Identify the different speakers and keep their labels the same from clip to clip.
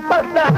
Speaker 1: Yeah,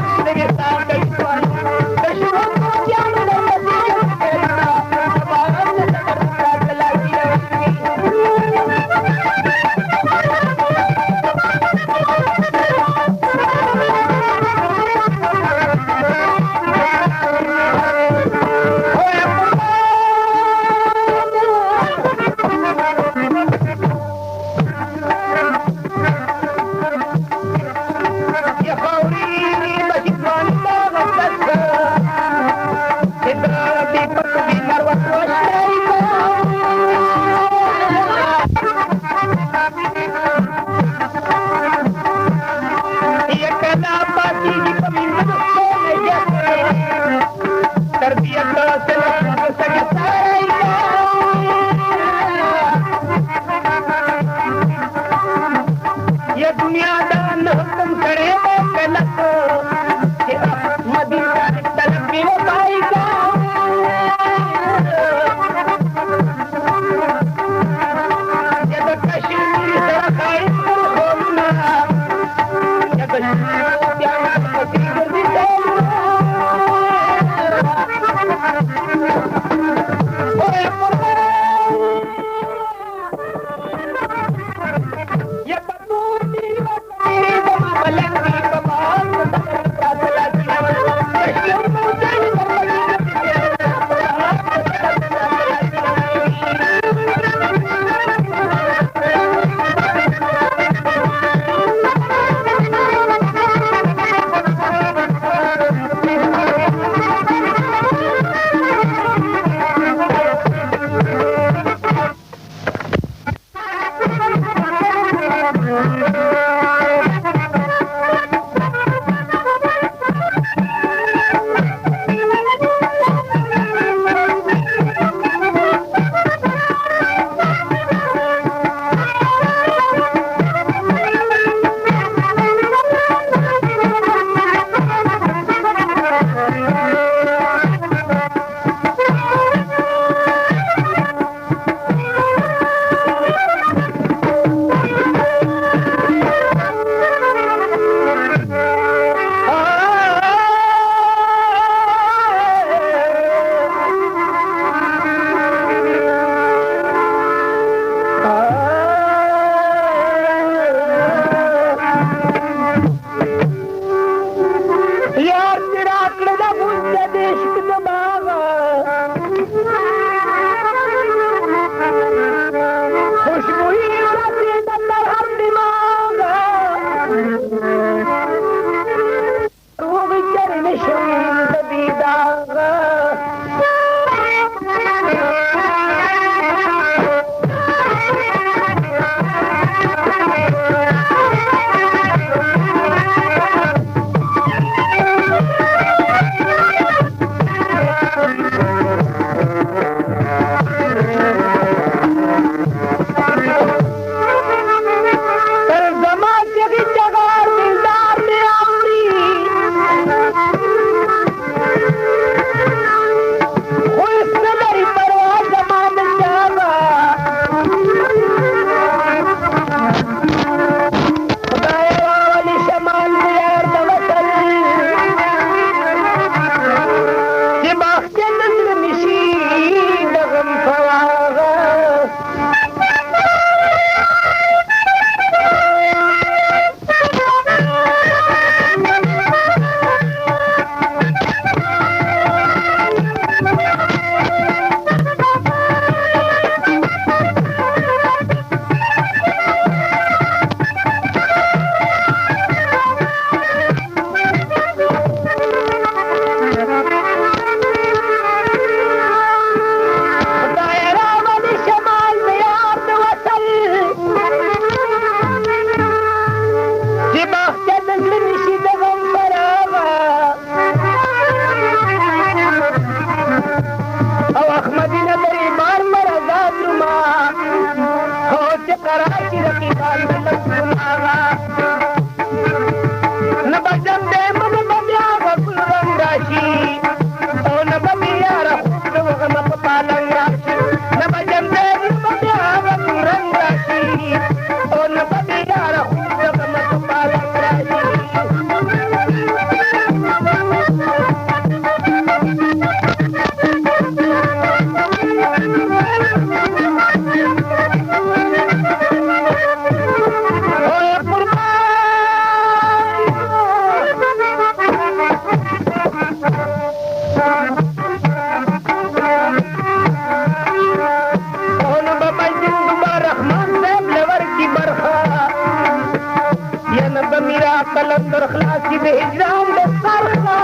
Speaker 1: راسي بهجران بالصرخة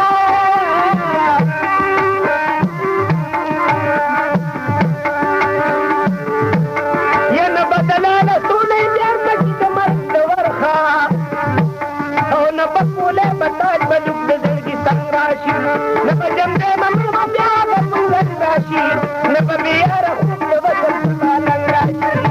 Speaker 1: يا نبا دلالة سولي بيرمك كمرد ورخة او نبا فولي بطاج بدوك بزرگي سنگراشي نبا جمدي ممرما بيابا فولي راشي نبا بيارا خوب وصل سالنگ راشي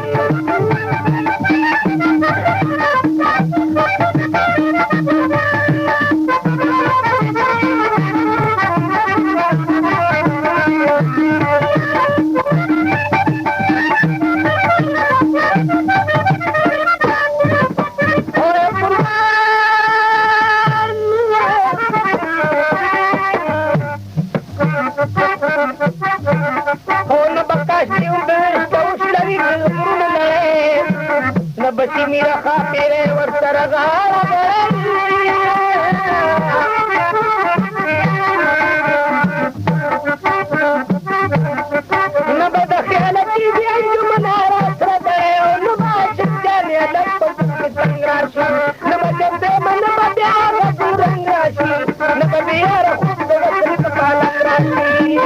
Speaker 1: بسی میرا خاطر ورسر غار نبدا خیالتی دی انجمن آراس ردے نبا شکانی علم پر سنگراشی نبا جب من نبا بیارا سورنگراشی نبا بیارا خوب دوسر کپالنگراشی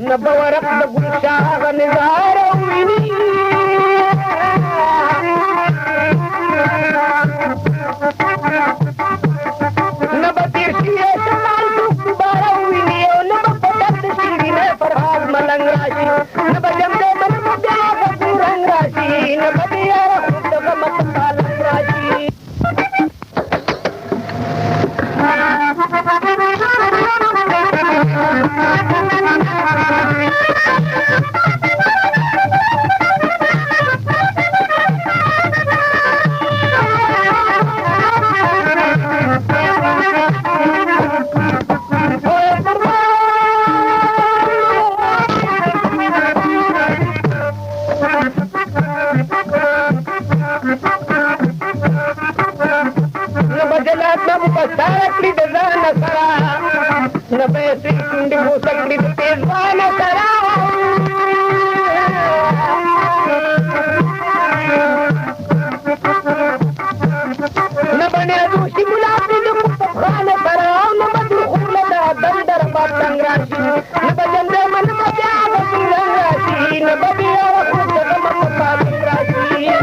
Speaker 1: نبورق دقل شاغ نزار ويني نبطير شيئ شمال توك بارا ويني ونبطلت شيرين فرحاد ملنگ راشي نبجم دي من مبياغ سورنگ راشي نبطيار خود دغمت پالنگ راشي نبيسي كندي بوسكلي تيزوانا سرا نبني ادوشي ملابي نبطبخانا سرا نبدخول دا دندر باتنگ راشي نبجن دي من مجاغ سورنگ راشي نبدي ارخوز دغمت پالنگ راشي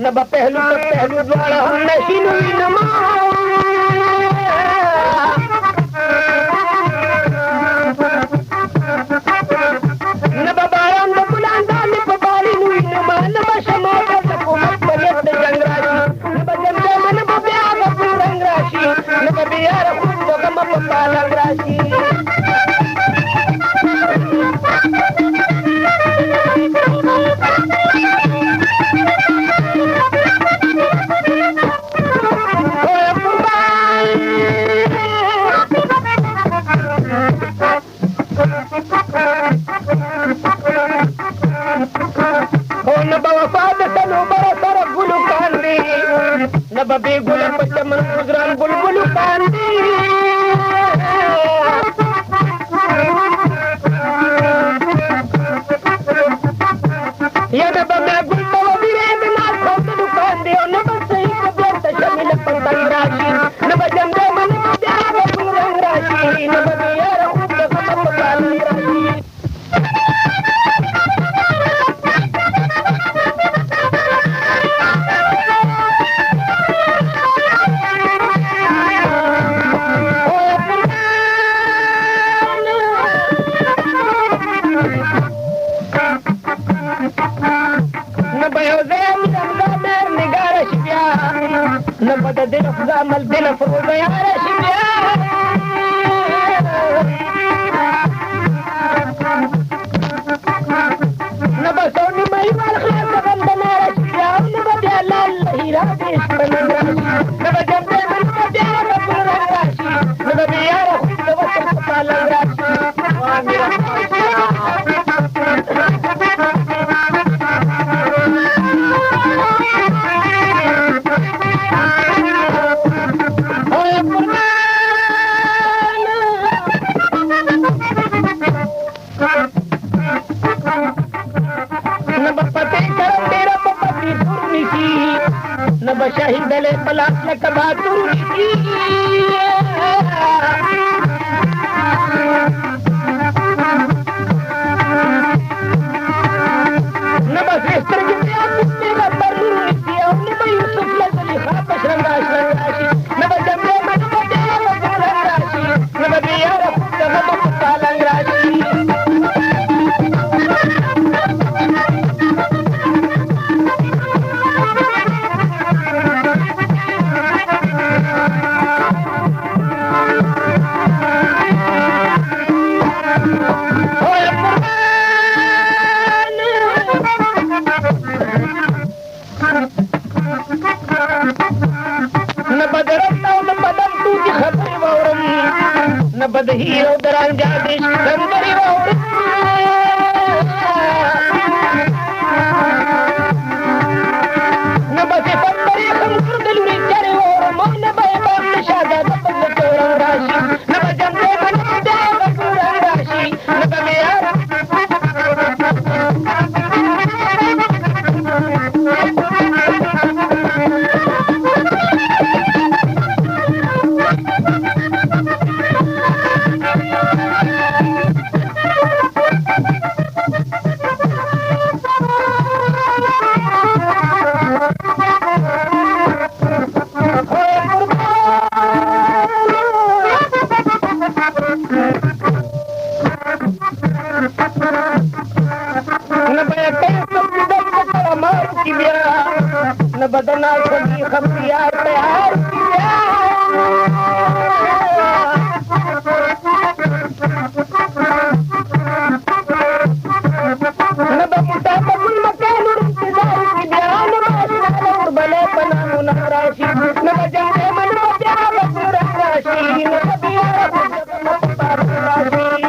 Speaker 1: نبا پہلو تک پہلو دوارا ہم نشینو نما نبا باران دا بلان دالی پا بالی نوی نما نبا شماغا حکومت بلیت دا جنگ راشی نبا جنگ نبا بیاغا پورنگ راشی نبا بیارا خود دا غم پا پالنگ راشی Oh, راشي نبدي يا رب غضب علي راشي نبدا دل خزام الدل فروض يا رشيد نبا سوني ما يبال خلاص بندنا رشيد نبدا الله هيرا نبا جنب من نبدا رب راشي نبا يا رب وصل قال راشي وامير شهيد له پلاس لك باتور نبا سيستر جميع كتنا برور نسيا نبا يوسف لزليخا بشرنگاش رنگاشي نبا جميع مجمع ديا وزر رنگاشي نبا ديا رفت غضب قتال رنگاشي بدهي ودران جادش سندري وور نبتي فتري خمسر دلوري جاري وور مو نبا يبام شادا دبل توران راشي نبا جنبي من نبدا بكوران راشي نبا ميار بدنا خدي خبيار تيار نبا متابع المكان والانتظار كبيران ما اسمع بلا بنام نراشي نبا جنبي من بدع بصور راشي نبا بيار بصور راشي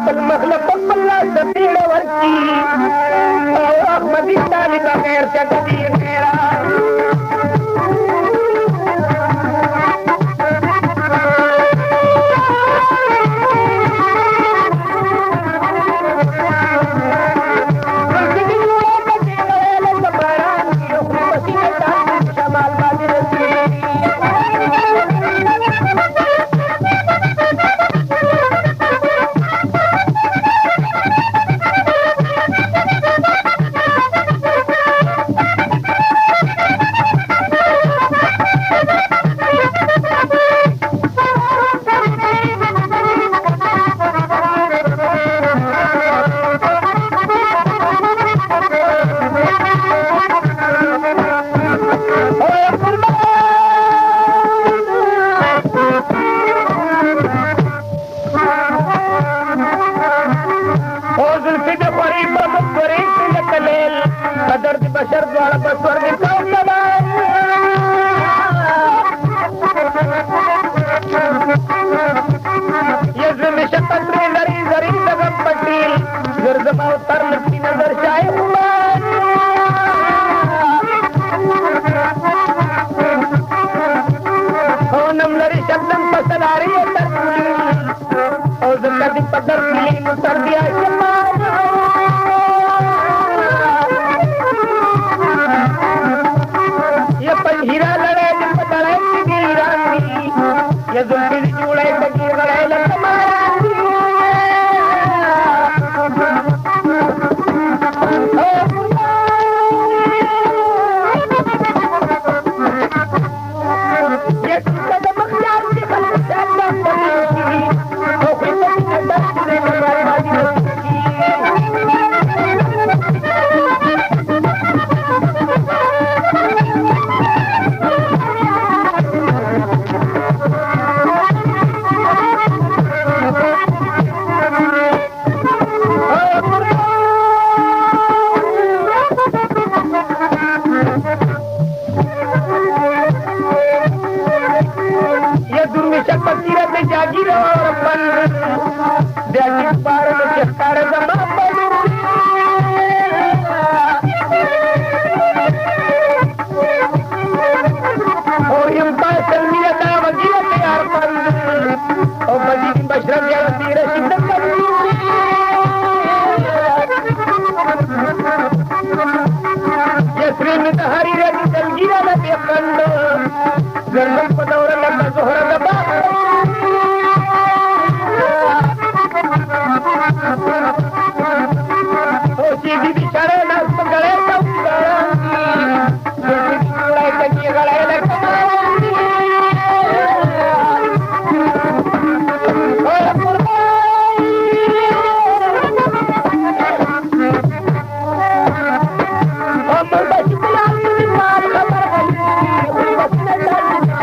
Speaker 1: خپل مخلق خپل لاس د پیړه ورکي او احمدي طالب غیر چټي میرا بشر دوارا بسور دی کوکبا یزم شقت ری زری زری زغم پٹیل زرزم اوتر لکی نظر شای خوبان خونم لری شبنم پسلاری اتر او زندر دی پدر کلی متر دیا شمان हीरा लड़े लड़े ये जुल्फी जुड़े तकीर लड़े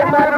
Speaker 1: खबर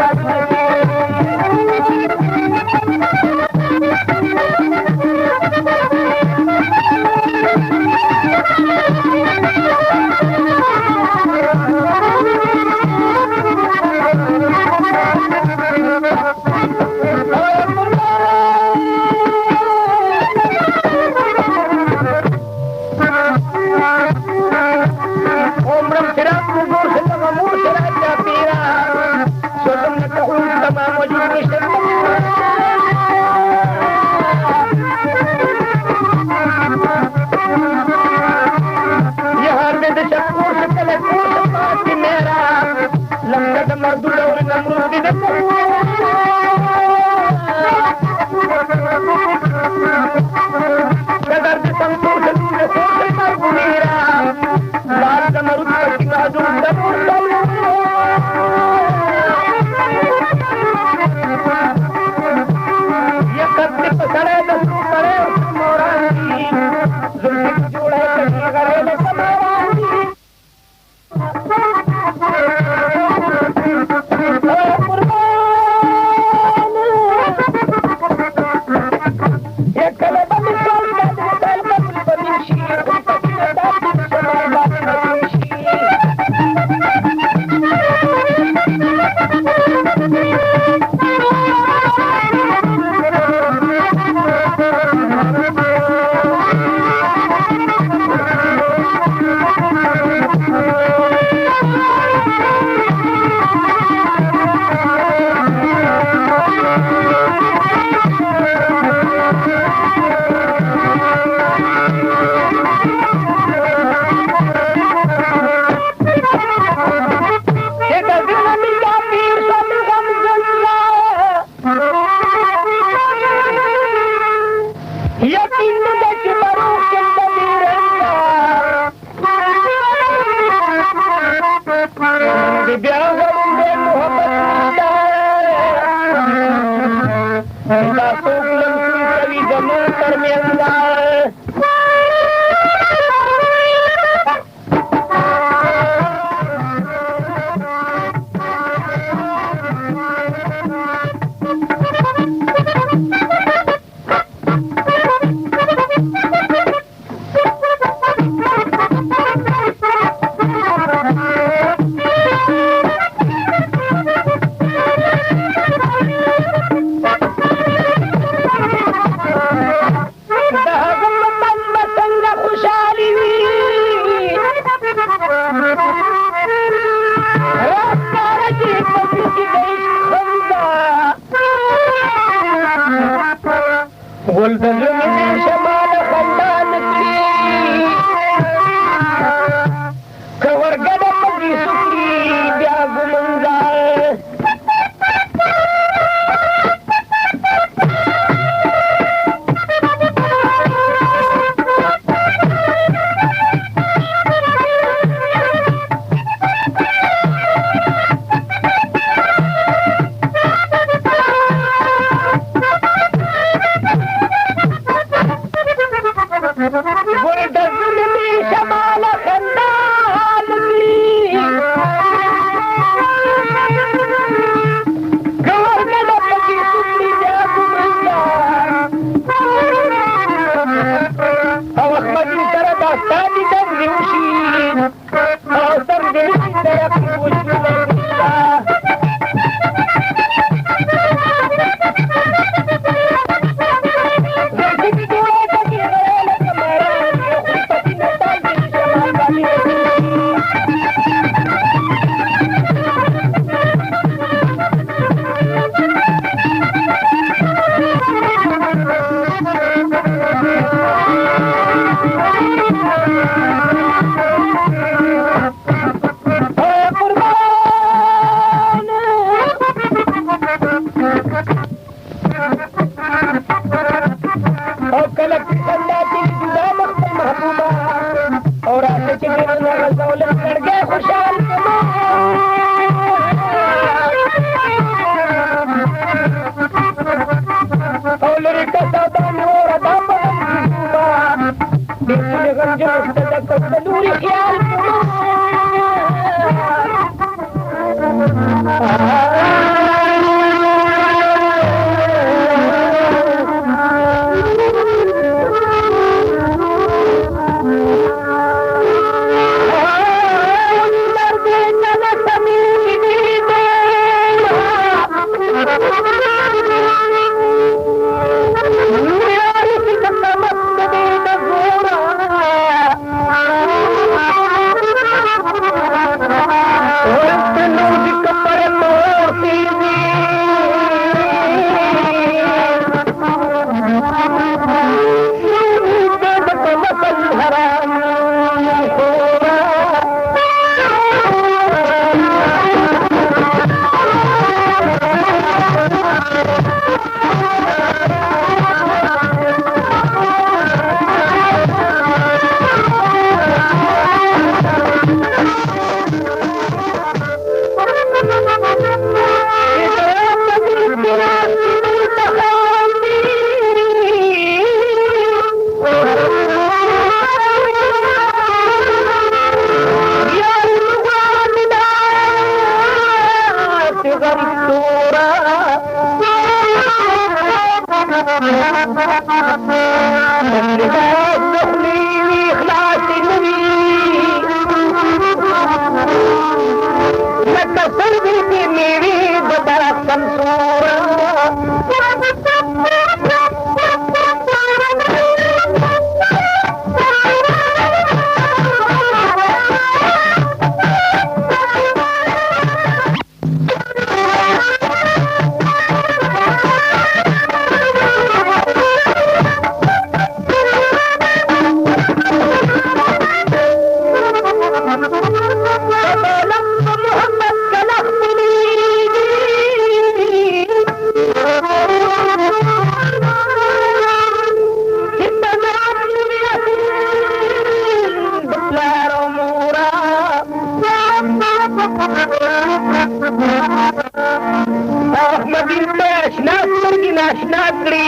Speaker 1: نکړي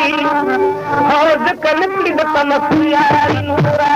Speaker 1: او ځکه نکړي د تمسو یاري نورا